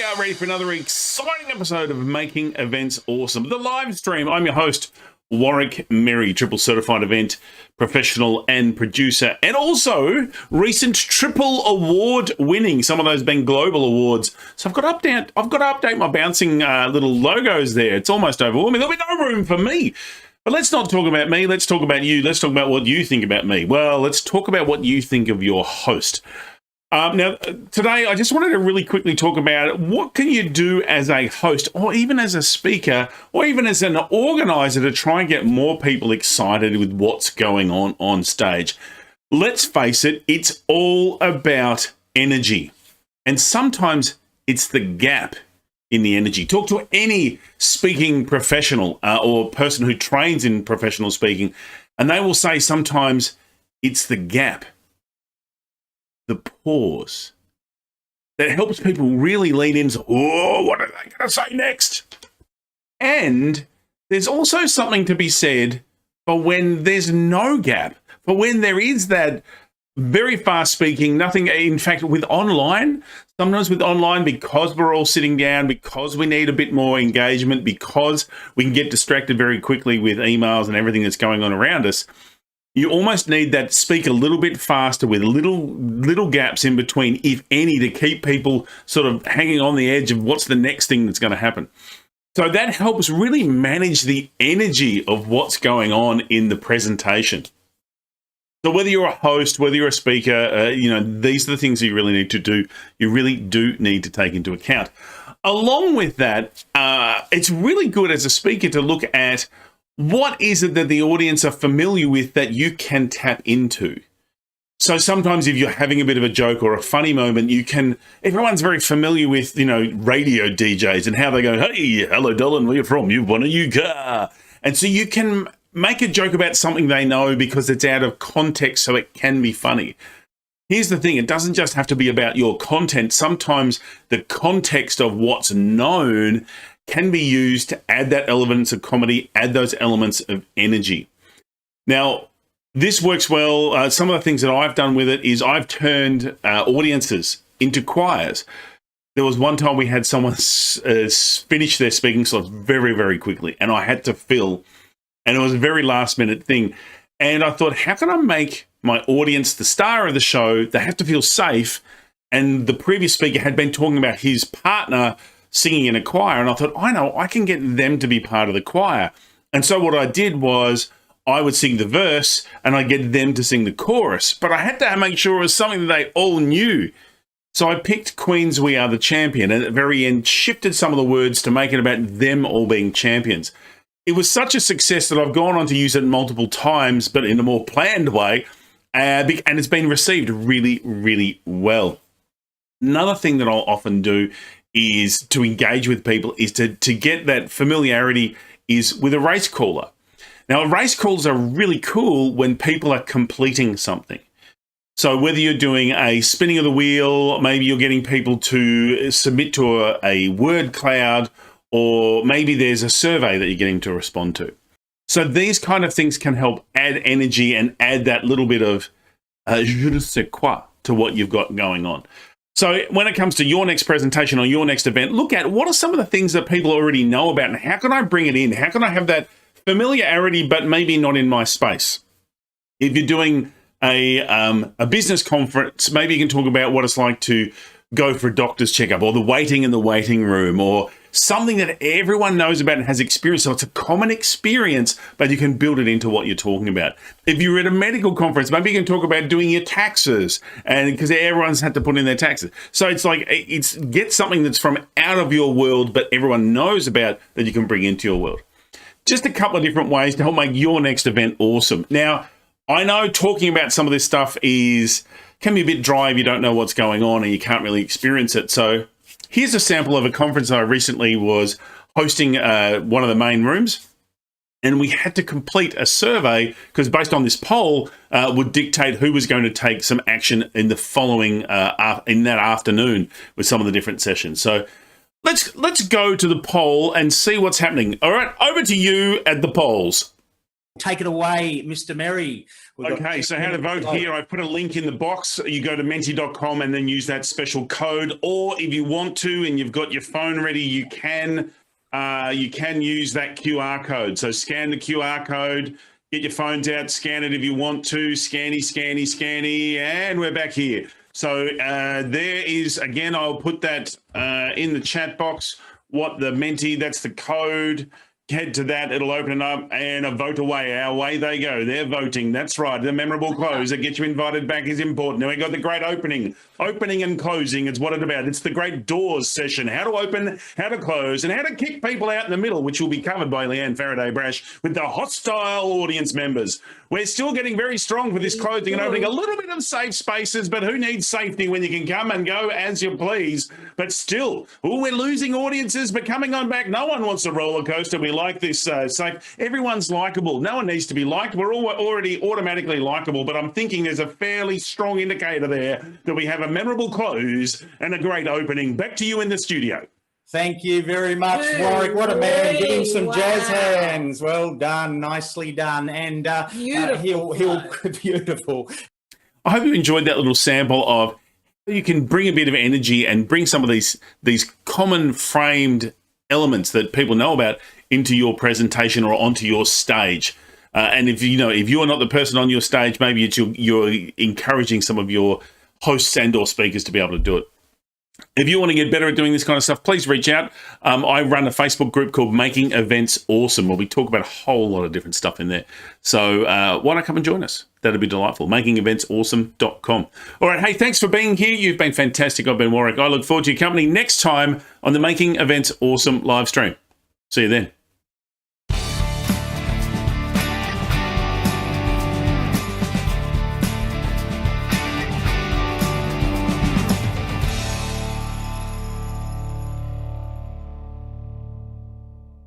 are ready for another exciting episode of Making Events Awesome, the live stream. I'm your host, Warwick Merry, triple certified event professional and producer, and also recent triple award winning, some of those being global awards. So I've got to update my bouncing little logos there. It's almost overwhelming. There'll be no room for me. But let's not talk about me. Let's talk about you. Let's talk about what you think about me. Well, let's talk about what you think of your host. Now, today, I just wanted to really quickly talk about what can you do as a host, or even as a speaker, or even as an organizer to try and get more people excited with what's going on stage. Let's face it, it's all about energy. And sometimes it's the gap in the energy. Talk to any speaking professional or person who trains in professional speaking, and they will say sometimes it's the gap, the pause, that helps people really lean into, oh, what are they going to say next? And there's also something to be said for when there's no gap, for when there is that very fast speaking, nothing, in fact, with online, sometimes with online, because we're all sitting down, because we need a bit more engagement, because we can get distracted very quickly with emails and everything that's going on around us, you almost need that speak a little bit faster with little gaps in between, if any, to keep people sort of hanging on the edge of what's the next thing that's going to happen. So that helps really manage the energy of what's going on in the presentation. So whether you're a host, whether you're a speaker, these are the things that you really need to do. You really do need to take into account. Along with that, it's really good as a speaker to look at what is it that the audience are familiar with that you can tap into. So sometimes if you're having a bit of a joke or a funny moment, everyone's very familiar with, radio DJs and how they go, hey, hello, Dylan, where you from? You've won a new car. And so you can make a joke about something they know because it's out of context, so it can be funny. Here's the thing, it doesn't just have to be about your content. Sometimes the context of what's known can be used to add that elements of comedy, add those elements of energy. Now, this works well. Some of the things that I've done with it is I've turned audiences into choirs. There was one time we had someone finish their speaking slots very, very quickly, and I had to fill, and it was a very last minute thing. And I thought, how can I make my audience the star of the show? They have to feel safe. And the previous speaker had been talking about his partner singing in a choir, and I thought, I know, I can get them to be part of the choir. And so what I did was I would sing the verse and I'd get them to sing the chorus, but I had to make sure it was something that they all knew. So I picked Queen's We Are the Champion, and at the very end shifted some of the words to make it about them all being champions. It was such a success that I've gone on to use it multiple times, but in a more planned way, and it's been received really, really well. Another thing that I'll often do is to engage with people, is to get that familiarity, is with a race caller. Now, race calls are really cool when people are completing something. So whether you're doing a spinning of the wheel, maybe you're getting people to submit to a word cloud, or maybe there's a survey that you're getting to respond to. So these kind of things can help add energy and add that little bit of je ne sais quoi to what you've got going on. So when it comes to your next presentation or your next event, look at what are some of the things that people already know about, and how can I bring it in? How can I have that familiarity, but maybe not in my space? If you're doing a business conference, maybe you can talk about what it's like to go for a doctor's checkup, or the waiting in the waiting room, or something that everyone knows about and has experience. So it's a common experience, but you can build it into what you're talking about. If you're at a medical conference, maybe you can talk about doing your taxes, and because everyone's had to put in their taxes. So it's like, get something that's from out of your world, but everyone knows about, that you can bring into your world. Just a couple of different ways to help make your next event awesome. Now, I know talking about some of this stuff can be a bit dry if you don't know what's going on and you can't really experience it. So here's a sample of a conference I recently was hosting, one of the main rooms, and we had to complete a survey because based on this poll would dictate who was going to take some action in the following, in that afternoon with some of the different sessions. So let's go to the poll and see what's happening. All right, over to you at the polls. Take it away, Mr. Merry. Okay, so how to vote here. I put a link in the box. You go to menti.com and then use that special code. Or if you want to and you've got your phone ready, you can use that QR code. So scan the QR code, get your phones out, scan it if you want to. Scanny, scanny, scanny, and we're back here. So there is, again, I'll put that in the chat box. What the Menti, that's the code. Head to that, it'll open it up, and a vote away. Away they go. They're voting. That's right. The memorable close that gets you invited back is important. Now we got the great opening. Opening and closing is what it's about. It's the great doors session. How to open, how to close, and how to kick people out in the middle, which will be covered by Leanne Faraday-Brash with the hostile audience members. We're still getting very strong for this closing and opening. A little bit of safe spaces, but who needs safety when you can come and go as you please? But still, we're losing audiences, but coming on back, no one wants a roller coaster. We like this safe. Everyone's likable. No one needs to be liked. We're all already automatically likable, but I'm thinking there's a fairly strong indicator there that we have a memorable close and a great opening. Back to you in the studio. Thank you very much, Warwick. What a man. Give him some jazz hands. Well done. Nicely done. And he'll beautiful. I hope you enjoyed that little sample of you can bring a bit of energy and bring some of these common framed elements that people know about into your presentation or onto your stage. And if you're not the person on your stage, maybe it's you're encouraging some of your hosts and or speakers to be able to do it. If you want to get better at doing this kind of stuff, please reach out. I run a Facebook group called Making Events Awesome, where we talk about a whole lot of different stuff in there. So why not come and join us? That'd be delightful. MakingEventsAwesome.com. All right, hey, thanks for being here. You've been fantastic. I've been Warwick. I look forward to your company next time on the Making Events Awesome live stream. See you then.